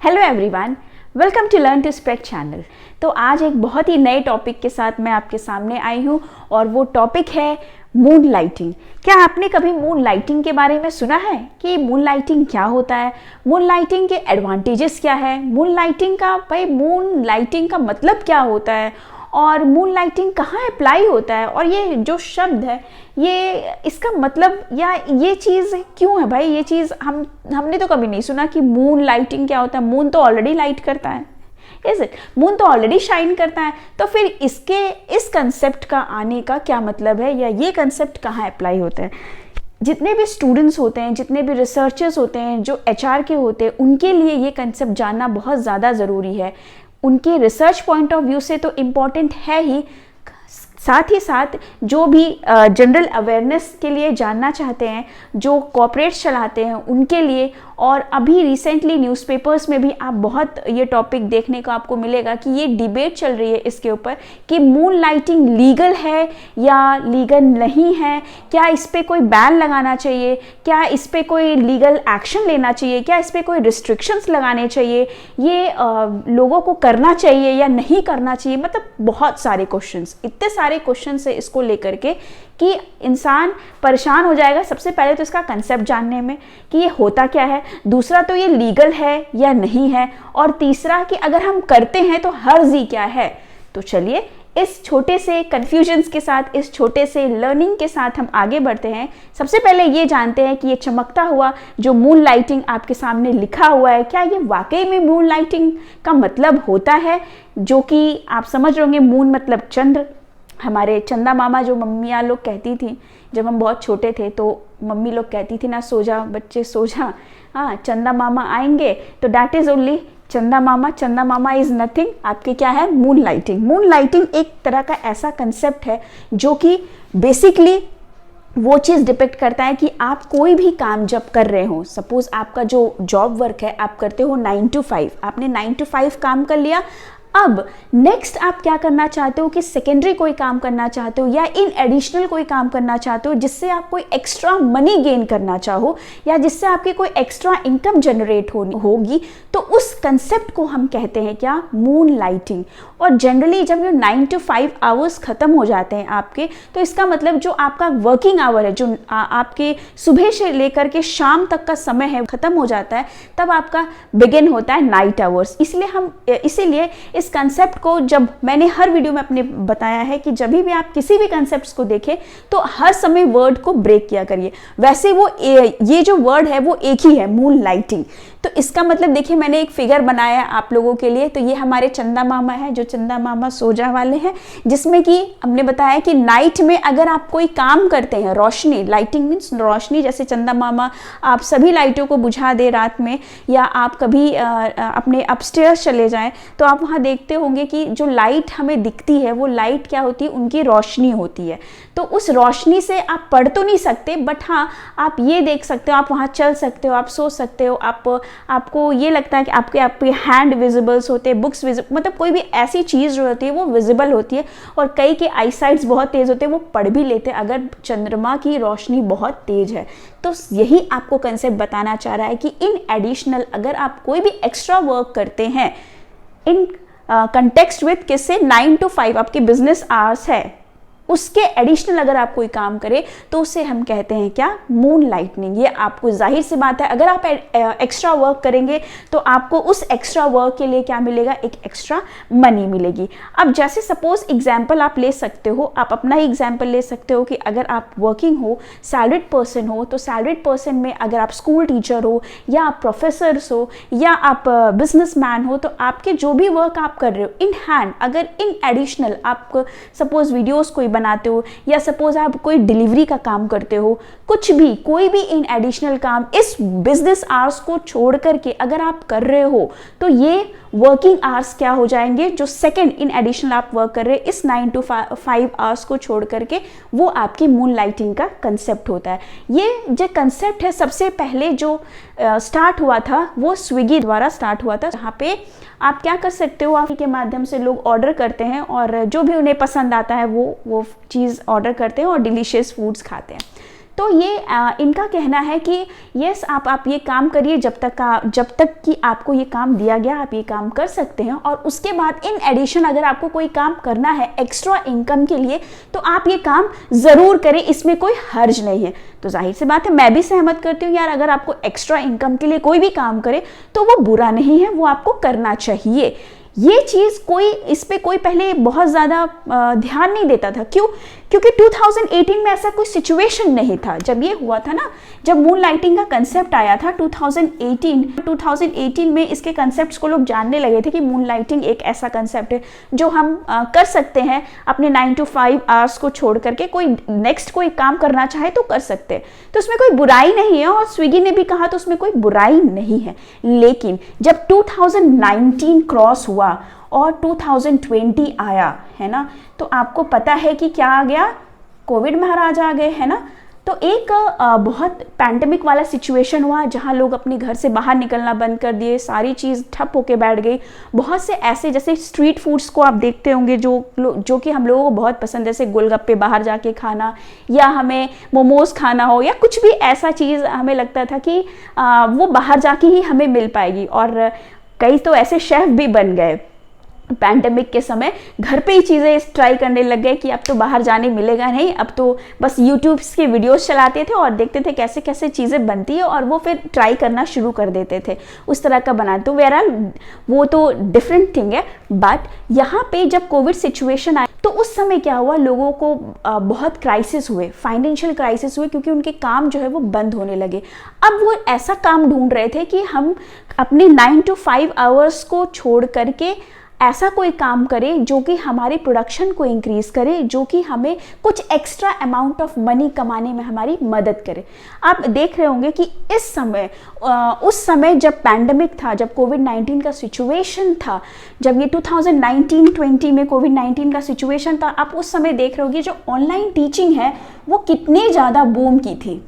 Hello everyone, welcome to learn to speak channel. तो आज एक बहुत ही नए टॉपिक के साथ मैं आपके सामने आई हूँ और वो टॉपिक है मून लाइटिंग। क्या आपने कभी मून लाइटिंग के बारे में सुना है कि मून लाइटिंग क्या होता है, मून लाइटिंग के एडवांटेजेस क्या है, मून लाइटिंग का मतलब क्या होता है और मून लाइटिंग कहाँ अप्लाई होता है, और ये जो शब्द है ये इसका मतलब या ये चीज़ क्यों है भाई। ये चीज़ हमने तो कभी नहीं सुना कि मून लाइटिंग क्या होता है। मून तो ऑलरेडी लाइट करता है, इज इट, मून तो ऑलरेडी शाइन करता है। तो फिर इस कंसेप्ट का आने का क्या मतलब है, या ये कंसेप्ट कहाँ अप्लाई होता है। जितने भी स्टूडेंट्स होते हैं, जितने भी रिसर्चर्स होते हैं जो एचआर के होते हैं, उनके लिए ये कंसेप्ट जानना बहुत ज़्यादा ज़रूरी है। उनके रिसर्च पॉइंट ऑफ व्यू से तो इम्पॉर्टेंट है ही, साथ ही साथ जो भी जनरल अवेयरनेस के लिए जानना चाहते हैं, जो कॉर्पोरेट्स चलाते हैं उनके लिए। और अभी रिसेंटली न्यूज़पेपर्स में भी आप बहुत ये टॉपिक देखने को आपको मिलेगा कि ये डिबेट चल रही है इसके ऊपर कि मून लाइटिंग लीगल है या लीगल नहीं है, क्या इस पर कोई बैन लगाना चाहिए, क्या इस पर कोई लीगल एक्शन लेना चाहिए, क्या इस पर कोई रिस्ट्रिक्शंस लगाने चाहिए, ये लोगों को करना चाहिए या नहीं करना चाहिए। मतलब बहुत सारे क्वेश्चंस, इतने सारे क्वेश्चंस है इसको लेकर के कि इंसान परेशान हो जाएगा। सबसे पहले तो इसका कंसेप्ट जानने में कि ये होता क्या है, दूसरा तो ये लीगल है या नहीं है, और तीसरा कि अगर हम करते हैं तो हर्जी क्या है। तो चलिए इस छोटे से कन्फ्यूजन्स के साथ, इस छोटे से लर्निंग के साथ हम आगे बढ़ते हैं। सबसे पहले ये जानते हैं कि ये चमकता हुआ जो मून लाइटिंग आपके सामने लिखा हुआ है, क्या ये वाकई में मून लाइटिंग का मतलब होता है। जो कि आप समझ रहे होंगे, मून मतलब चंद्र। हमारे चंदा मामा जो मम्मियाँ लोग कहती थी जब हम बहुत छोटे थे, तो मम्मी लोग कहती थी ना, सो जा बच्चे सो जा, हाँ चंदा मामा आएंगे। तो दैट इज़ ओनली चंदा मामा। चंदा मामा इज़ नथिंग, आपके क्या है, मून लाइटिंग। मून लाइटिंग एक तरह का ऐसा कंसेप्ट है जो कि बेसिकली वो चीज़ डिपेक्ट करता है कि आप कोई भी काम जब कर रहे हो, सपोज आपका जो जॉब वर्क है आप करते हो 9 to 5, आपने 9 to 5 काम कर लिया। अब नेक्स्ट आप क्या करना चाहते हो कि सेकेंडरी कोई काम करना चाहते हो या इन एडिशनल कोई काम करना चाहते हो जिससे आप कोई एक्स्ट्रा मनी गेन करना चाहो या जिससे आपकी कोई एक्स्ट्रा इनकम जनरेट होगी, तो उस कंसेप्ट को हम कहते हैं क्या, मून लाइटिंग। और जनरली जब ये 9 to 5 आवर्स ख़त्म हो जाते हैं आपके, तो इसका मतलब जो आपका वर्किंग आवर है, जो आपके सुबह से लेकर के शाम तक का समय है, ख़त्म हो जाता है, तब आपका बिगिन होता है नाइट आवर्स। इसीलिए इस कंसेप्ट को जब मैंने हर वीडियो में अपने बताया है कि जब भी आप किसी भी कंसेप्ट को देखें तो हर समय वर्ड को ब्रेक किया करिए। वैसे वो ये जो वर्ड है वो एक ही है, मून लाइटिंग। तो इसका मतलब देखिए, मैंने एक फिगर बनाया है आप लोगों के लिए। तो ये हमारे चंदा मामा है, जो चंदा मामा सोजा वाले हैं, जिसमें कि हमने बताया कि नाइट में अगर आप कोई काम करते हैं, रोशनी, लाइटिंग मीन्स रोशनी, जैसे चंदा मामा आप सभी लाइटों को बुझा दे रात में, या आप कभी अपने अपस्टेयर्स चले जाएं तो आप वहाँ देखते होंगे कि जो लाइट हमें दिखती है वो लाइट क्या होती है, उनकी रोशनी होती है। तो उस रोशनी से आप पढ़ तो नहीं सकते, बट हाँ आप ये देख सकते हो, आप वहाँ चल सकते हो, आप सो सकते हो, आपको ये लगता है कि आपके हैंड विजिबल्स होते हैं, बुक्स विजिबल, मतलब कोई भी ऐसी चीज़ जो होती है वो विजिबल होती है। और कई के आई साइट्स बहुत तेज़ होते हैं, वो पढ़ भी लेते हैं अगर चंद्रमा की रोशनी बहुत तेज़ है। तो यही आपको कंसेप्ट बताना चाह रहा है कि इन एडिशनल अगर आप कोई भी एक्स्ट्रा वर्क करते हैं इन कंटेक्स्ट विथ किससे, 9 to 5 आपके बिजनेस आवर्स है, उसके एडिशनल अगर आप कोई काम करें तो उसे हम कहते हैं क्या, मून लाइटनिंग। ये आपको जाहिर सी बात है, अगर आप एक्स्ट्रा वर्क करेंगे तो आपको उस एक्स्ट्रा वर्क के लिए क्या मिलेगा, एक एक्स्ट्रा मनी मिलेगी। अब जैसे सपोज एग्जांपल आप ले सकते हो, आप अपना ही एग्जांपल ले सकते हो कि अगर आप वर्किंग हो, सैलरीड पर्सन हो, तो सैलरीड पर्सन में अगर आप स्कूल टीचर हो या आप प्रोफेसर्स हो या आप बिजनेसमैन हो, तो आपके जो भी वर्क आप कर रहे हो इन हैंड, अगर इन एडिशनल आप सपोज वीडियोज़ कोई बनाते हो या सपोज आप कोई डिलीवरी का काम करते हो, कुछ भी, कोई भी इन एडिशनल काम इस बिजनेस आवर्स को छोड़ करके अगर आप कर रहे हो, तो ये वर्किंग आवर्स क्या हो जाएंगे, जो सेकंड इन एडिशनल आप वर्क कर रहे हैं इस 9 to 5 आवर्स को छोड़ करके, वो आपकी मून लाइटिंग का कंसेप्ट होता है। ये जो कंसेप्ट है सबसे पहले जो स्टार्ट हुआ था वो स्विगी द्वारा स्टार्ट हुआ था, जहाँ पे आप क्या कर सकते हो, आप के माध्यम से लोग ऑर्डर करते हैं और जो भी उन्हें पसंद आता है वो चीज़ ऑर्डर करते हैं और डिलीशियस फूड्स खाते हैं। तो ये इनका कहना है कि यस आप ये काम करिए जब तक कि आपको ये काम दिया गया आप ये काम कर सकते हैं, और उसके बाद इन एडिशन अगर आपको कोई काम करना है एक्स्ट्रा इनकम के लिए तो आप ये काम ज़रूर करें, इसमें कोई हर्ज नहीं है। तो जाहिर सी बात है, मैं भी सहमत करती हूँ यार, अगर आपको एक्स्ट्रा इनकम के लिए कोई भी काम करे तो वो बुरा नहीं है, वो आपको करना चाहिए। ये चीज़ इस पे कोई पहले बहुत ज़्यादा ध्यान नहीं देता था। क्यों? क्योंकि 2018 में ऐसा कोई सिचुएशन नहीं था। जब ये हुआ था ना, जब मून लाइटिंग का कंसेप्ट आया था 2018 में इसके कंसेप्ट्स को लोग जानने लगे थे कि मून लाइटिंग एक ऐसा कंसेप्ट है जो हम कर सकते हैं अपने 9 to 5 आवर्स को छोड़ करके, कोई नेक्स्ट कोई काम करना चाहे तो कर सकते हैं, तो उसमें कोई बुराई नहीं है। और स्विगी ने भी कहा तो उसमें कोई बुराई नहीं है। लेकिन जब 2019 क्रॉस हुआ और 2020 आया है ना, तो आपको पता है कि क्या आ गया, कोविड महाराज आ गए, है ना। तो एक बहुत पैंडेमिक वाला सिचुएशन हुआ जहां लोग अपने घर से बाहर निकलना बंद कर दिए, सारी चीज़ ठप होके बैठ गई। बहुत से ऐसे जैसे स्ट्रीट फूड्स को आप देखते होंगे जो कि हम लोगों को बहुत पसंद है, जैसे गोलगप्पे बाहर जाके खाना, या हमें मोमोज खाना हो, या कुछ भी ऐसा चीज़ हमें लगता था कि वो बाहर जाके ही हमें मिल पाएगी। और कई तो ऐसे शेफ भी बन गए पैंडेमिक के समय, घर पे ही चीज़ें ट्राई करने लग गए कि अब तो बाहर जाने मिलेगा नहीं, अब तो बस यूट्यूब के वीडियोस चलाते थे और देखते थे कैसे कैसे चीज़ें बनती है और वो फिर ट्राई करना शुरू कर देते थे, उस तरह का बना। तो बहरहाल वो तो डिफरेंट थिंग है। बट यहाँ पे जब कोविड सिचुएशन आया तो उस समय क्या हुआ, लोगों को बहुत क्राइसिस हुए, फाइनेंशियल क्राइसिस हुए, क्योंकि उनके काम जो है वो बंद होने लगे। अब वो ऐसा काम ढूंढ रहे थे कि हम अपने 9 to 5 आवर्स को छोड़ करके ऐसा कोई काम करें जो कि हमारे प्रोडक्शन को इंक्रीज करे, जो कि हमें कुछ एक्स्ट्रा अमाउंट ऑफ मनी कमाने में हमारी मदद करे। आप देख रहे होंगे कि इस समय उस समय जब पैंडेमिक था, जब कोविड-19 का सिचुएशन था, जब ये 2019-20 में कोविड-19 का सिचुएशन था, आप उस समय देख रहे होंगे जो ऑनलाइन टीचिंग है वो कितने ज़्यादा बूम की थी,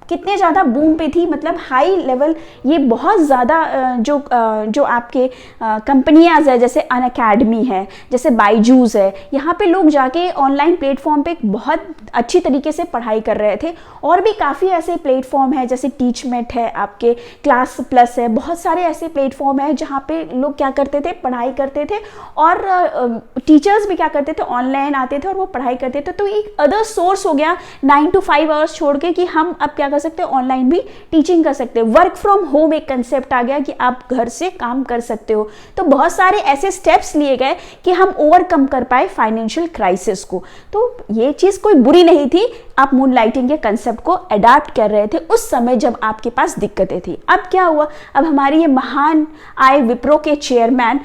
कितने ज़्यादा बूम पे थी। मतलब हाई लेवल, ये बहुत ज़्यादा जो आपके कंपनियाँ है, जैसे अनअकैडमी है, जैसे बायजूस है, यहाँ पे लोग जाके ऑनलाइन प्लेटफॉर्म पे बहुत अच्छी तरीके से पढ़ाई कर रहे थे। और भी काफ़ी ऐसे प्लेटफॉर्म है, जैसे टीचमेट है, आपके क्लास प्लस है, बहुत सारे ऐसे प्लेटफॉर्म है जहाँ पे लोग क्या करते थे, पढ़ाई करते थे, और टीचर्स भी क्या करते थे, ऑनलाइन आते थे और वो पढ़ाई करते थे। तो एक अदर सोर्स हो गया 9 to 5 आवर्स छोड़ के कि हम अब क्या कर सकते हैं, ऑनलाइन भी टीचिंग कर सकते हैं। वर्क फ्रॉम होम एक कंसेप्ट आ गया कि आप घर से काम कर सकते हो। तो बहुत सारे ऐसे स्टेप्स लिए गए कि हम ओवरकम कर पाए फाइनेंशियल क्राइसिस को। तो ये चीज़ कोई बुरी नहीं थी, आप मून लाइटिंग के कंसेप्ट को अडॉप्ट कर रहे थे उस समय जब आपके पास दिक्कतें थी। अब क्या हुआ, अब हमारी ये महान आए विप्रो के चेयरमैन,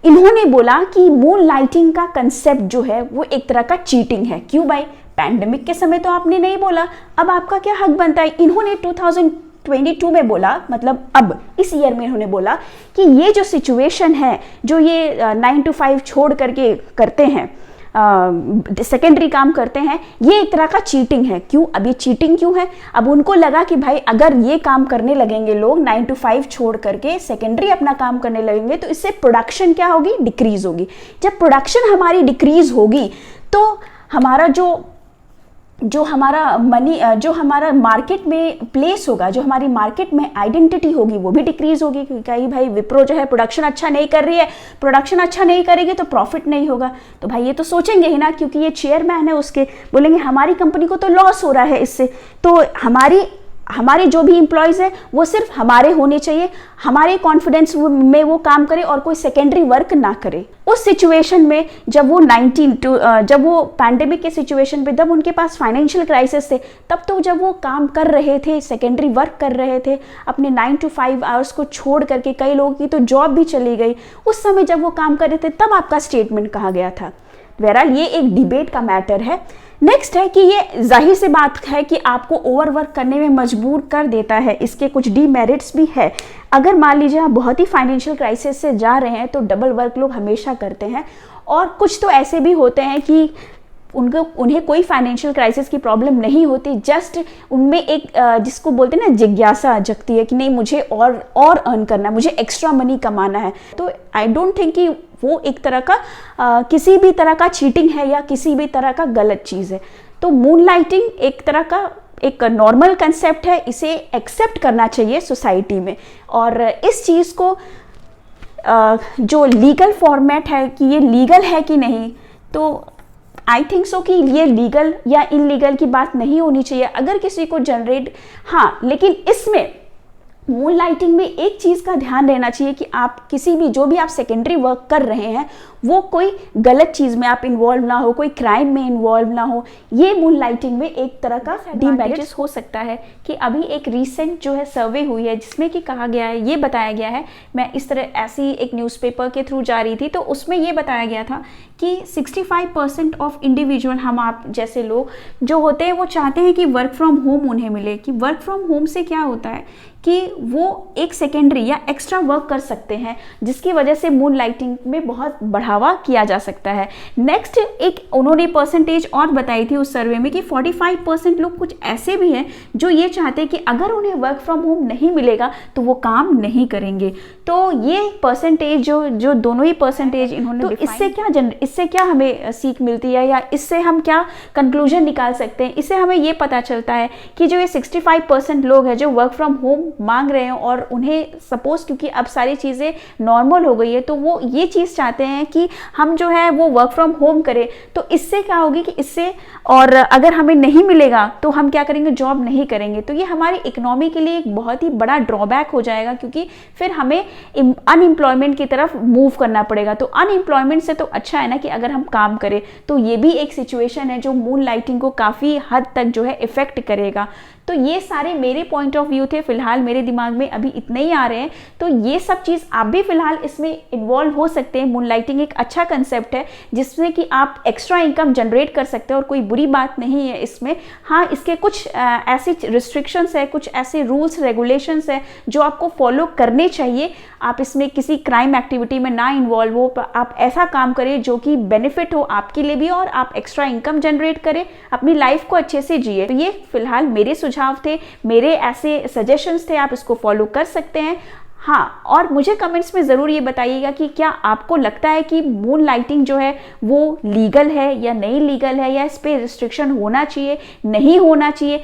इन्होंने बोला कि मून लाइटिंग का कंसेप्ट जो है वो एक तरह का चीटिंग है। क्यों भाई, पैंडेमिक के समय तो आपने नहीं बोला, अब आपका क्या हक बनता है। इन्होंने 2022 में बोला, मतलब अब इस ईयर में इन्होंने बोला कि ये जो सिचुएशन है, जो ये 9 to 5 छोड़ करके करते हैं, सेकेंडरी काम करते हैं, ये एक तरह का चीटिंग है। क्यों, अब ये चीटिंग क्यों है, अब उनको लगा कि भाई अगर ये काम करने लगेंगे लोग 9 to 5 छोड़ करके सेकेंडरी अपना काम करने लगेंगे तो इससे प्रोडक्शन क्या होगी, डिक्रीज होगी। जब प्रोडक्शन हमारी डिक्रीज होगी तो हमारा जो हमारा मनी, जो हमारा मार्केट में प्लेस होगा, जो हमारी मार्केट में आइडेंटिटी होगी, वो भी डिक्रीज होगी। क्योंकि भाई विप्रो जो है प्रोडक्शन अच्छा नहीं कर रही है, प्रोडक्शन अच्छा नहीं करेगी तो प्रॉफिट नहीं होगा। तो भाई ये तो सोचेंगे ही ना, क्योंकि ये चेयरमैन है उसके, बोलेंगे हमारी कंपनी को तो लॉस हो रहा है इससे, तो हमारे जो भी एम्प्लॉयज़ हैं वो सिर्फ हमारे होने चाहिए, हमारे कॉन्फिडेंस में वो काम करे और कोई सेकेंडरी वर्क ना करे। उस सिचुएशन में जब वो पैंडेमिक के सिचुएशन पे, जब उनके पास फाइनेंशियल क्राइसिस थे, तब तो जब वो काम कर रहे थे, सेकेंडरी वर्क कर रहे थे अपने 9 to 5 आवर्स को छोड़ करके, कई लोगों की तो जॉब भी चली गई, उस समय जब वो काम कर रहे थे तब आपका स्टेटमेंट कहा गया था। बहरहाल ये एक डिबेट का मैटर है। नेक्स्ट है कि ये जाहिर सी बात है कि आपको ओवरवर्क करने में मजबूर कर देता है, इसके कुछ डीमेरिट्स भी है। अगर मान लीजिए आप बहुत ही फाइनेंशियल क्राइसिस से जा रहे हैं तो डबल वर्क लोग हमेशा करते हैं, और कुछ तो ऐसे भी होते हैं कि उन्हें कोई फाइनेंशियल क्राइसिस की प्रॉब्लम नहीं होती, जस्ट उनमें एक जिसको बोलते हैं ना जिज्ञासा जगती है कि नहीं मुझे और अर्न करना है, मुझे एक्स्ट्रा मनी कमाना है। तो आई डोंट थिंक कि वो एक तरह का किसी भी तरह का चीटिंग है या किसी भी तरह का गलत चीज़ है। तो मून लाइटिंग एक तरह का एक नॉर्मल कंसेप्ट है, इसे एक्सेप्ट करना चाहिए सोसाइटी में। और इस चीज़ को जो लीगल फॉर्मेट है कि ये लीगल है कि नहीं, तो आई थिंक सो कि ये लीगल या इनलीगल की बात नहीं होनी चाहिए अगर किसी को जनरेट। हाँ, लेकिन इसमें मून लाइटिंग में एक चीज़ का ध्यान रहना चाहिए कि आप किसी भी जो भी आप सेकेंडरी वर्क कर रहे हैं वो कोई गलत चीज़ में आप इन्वॉल्व ना हो, कोई क्राइम में इन्वॉल्व ना हो। ये मून लाइटिंग में एक तरह का डिमेरिट्स हो सकता है कि अभी एक रीसेंट जो है सर्वे हुई है जिसमें कि कहा गया है, ये बताया गया है, मैं इस तरह ऐसी एक न्यूज़पेपर के थ्रू जा रही थी तो उसमें ये बताया गया था कि 65% ऑफ इंडिविजुअल, हम आप जैसे लोग जो होते हैं वो चाहते हैं कि वर्क फ्रॉम होम उन्हें मिले। कि वर्क फ्रॉम होम से क्या होता है कि वो एक सेकेंडरी या एक्स्ट्रा वर्क कर सकते हैं जिसकी वजह से मून लाइटिंग में बहुत बढ़ावा किया जा सकता है। नेक्स्ट एक उन्होंने परसेंटेज और बताई थी उस सर्वे में कि 45% लोग कुछ ऐसे भी हैं जो ये चाहते हैं कि अगर उन्हें वर्क फ्रॉम होम नहीं मिलेगा तो वो काम नहीं करेंगे। तो ये परसेंटेज जो दोनों ही परसेंटेज इन्होंने, तो इससे क्या हमें सीख मिलती है या इससे हम क्या कंक्लूजन निकाल सकते हैं? इससे हमें ये पता चलता है कि जो ये 65% लोग हैं जो वर्क फ्रॉम होम मांग रहे हैं और उन्हें सपोज क्योंकि अब सारी चीज़ें नॉर्मल हो गई है तो वो ये चीज़ चाहते हैं कि हम जो है वो वर्क फ्रॉम होम करें। तो इससे क्या होगी कि इससे, और अगर हमें नहीं मिलेगा तो हम क्या करेंगे, जॉब नहीं करेंगे। तो ये हमारी इकोनॉमी के लिए एक बहुत ही बड़ा ड्रॉबैक हो जाएगा क्योंकि फिर हमें अनएम्प्लॉयमेंट की तरफ मूव करना पड़ेगा। तो अनएम्प्लॉयमेंट से तो अच्छा है ना कि अगर हम काम करें। तो ये भी एक सिचुएशन है जो मून लाइटिंग को काफ़ी हद तक जो है इफेक्ट करेगा। तो ये सारे मेरे पॉइंट ऑफ व्यू थे, फिलहाल मेरे दिमाग में अभी इतने ही आ रहे हैं। तो ये सब चीज़ आप भी फिलहाल इसमें इन्वॉल्व हो सकते हैं। मून लाइटिंग एक अच्छा कंसेप्ट है जिसमें कि आप एक्स्ट्रा इनकम जनरेट कर सकते हैं और कोई बुरी बात नहीं है इसमें। हाँ, इसके कुछ ऐसे रिस्ट्रिक्शंस है, कुछ ऐसे रूल्स रेगुलेशंस है जो आपको फॉलो करने चाहिए। आप इसमें किसी क्राइम एक्टिविटी में ना इन्वॉल्व हो, आप ऐसा काम करें जो कि बेनिफिट हो आपके लिए भी और आप एक्स्ट्रा इनकम जनरेट करें, अपनी लाइफ को अच्छे से जिए। तो ये फिलहाल मेरे सुझाव थे, मेरे ऐसे सजेशंस थे, आप इसको फॉलो कर सकते हैं। हाँ, और मुझे कमेंट्स में ज़रूर ये बताइएगा कि क्या आपको लगता है कि मून लाइटिंग जो है वो लीगल है या नहीं लीगल है, या इस पर रिस्ट्रिक्शन होना चाहिए नहीं होना चाहिए।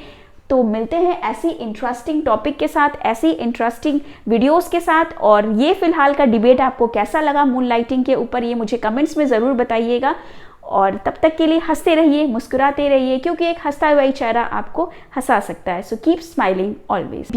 तो मिलते हैं ऐसी इंटरेस्टिंग टॉपिक के साथ, ऐसी इंटरेस्टिंग वीडियोस के साथ। और ये फिलहाल का डिबेट आपको कैसा लगा मून लाइटिंग के ऊपर, ये मुझे कमेंट्स में ज़रूर बताइएगा। और तब तक के लिए हंसते रहिए, मुस्कुराते रहिए, क्योंकि एक हंसता हुआ चेहरा आपको हंसा सकता है। So keep smiling always.